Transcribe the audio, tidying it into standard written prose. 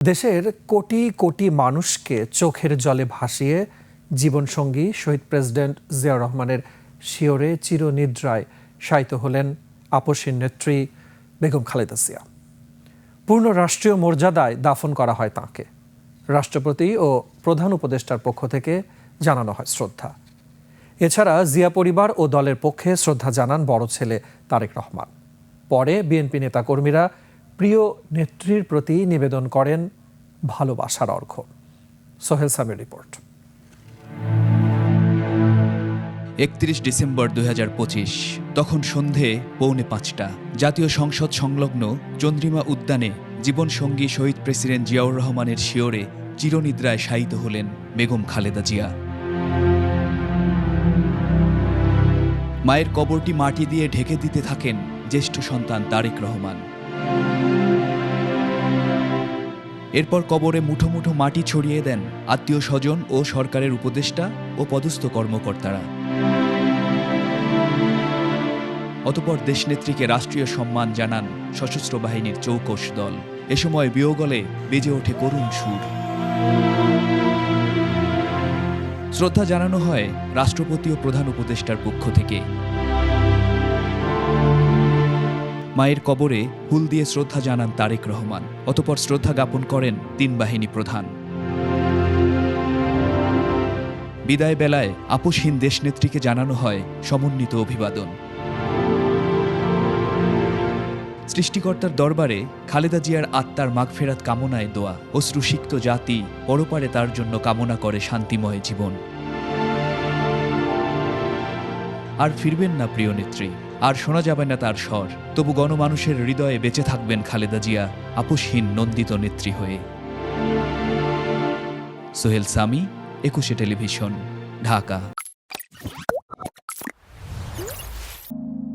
দেশের কোটি কোটি মানুষকে চোখের জলে ভাসিয়ে জীবনসঙ্গী শহীদ প্রেসিডেন্ট জিয়াউর রহমানের শিয়রে চিরনিদ্রায় শায়িত হলেন আপসহীন নেত্রী বেগম খালেদা জিয়া। পূর্ণ রাষ্ট্রীয় মর্যাদায় দাফন করা হয় তাঁকে। রাষ্ট্রপতি ও প্রধান উপদেষ্টার পক্ষ থেকে জানানো হয় শ্রদ্ধা। এছাড়া জিয়া পরিবার ও দলের পক্ষে শ্রদ্ধা জানান বড় ছেলে তারেক রহমান। পরে বিএনপি নেতাকর্মীরা প্রিয় নেত্রীর প্রতি নিবেদন করেন ভালোবাসার অর্ঘ্য। সোহেল সামির রিপোর্ট। ৩১ ডিসেম্বর ২০২৫, তখন সন্ধে 4:45। জাতীয় সংসদ সংলগ্ন চন্দ্রিমা উদ্যানে জীবনসঙ্গী শহীদ প্রেসিডেন্ট জিয়াউর রহমানের শিয়রে চিরনিদ্রায় শায়িত হলেন বেগম খালেদা জিয়া। মায়ের কবরটি মাটি দিয়ে ঢেকে দিতে থাকেন জ্যেষ্ঠ সন্তান তারেক রহমান। এরপর কবরে মুঠো মুঠো মাটি ছড়িয়ে দেন আত্মীয় স্বজন ও সরকারের উপদেষ্টা ও পদস্থ কর্মকর্তারা। অতঃপর দেশনেত্রীকে রাষ্ট্রীয় সম্মান জানান সশস্ত্র বাহিনীর চৌকস দল। এ সময় বিয়োগলে বেজে ওঠে করুণ সুর। শ্রদ্ধা জানানো হয় রাষ্ট্রপতি ও প্রধান উপদেষ্টার পক্ষ থেকে। মায়ের কবরে ফুল দিয়ে শ্রদ্ধা জানান তারেক রহমান। অতঃপর শ্রদ্ধা জ্ঞাপন করেন 3 বাহিনী প্রধান। বিদায় বেলায় আপসহীন দেশনেত্রীকে জানানো হয় সমন্বিত অভিবাদন। সৃষ্টিকর্তার দরবারে খালেদা জিয়ার আত্মার মাগফেরাত কামনায় দোয়া। অশ্রুসিক্ত জাতি পরপারে তার জন্য কামনা করে শান্তিময় জীবন। আর ফিরবেন না প্রিয় নেত্রী, আর শোনা যাবে না তার স্বর। তবু গণমানুষের হৃদয়ে বেঁচে থাকবেন খালেদা জিয়া আপসহীন নন্দিত নেত্রী হয়ে। সোহেল সামি, 21 টেলিভিশন, ঢাকা।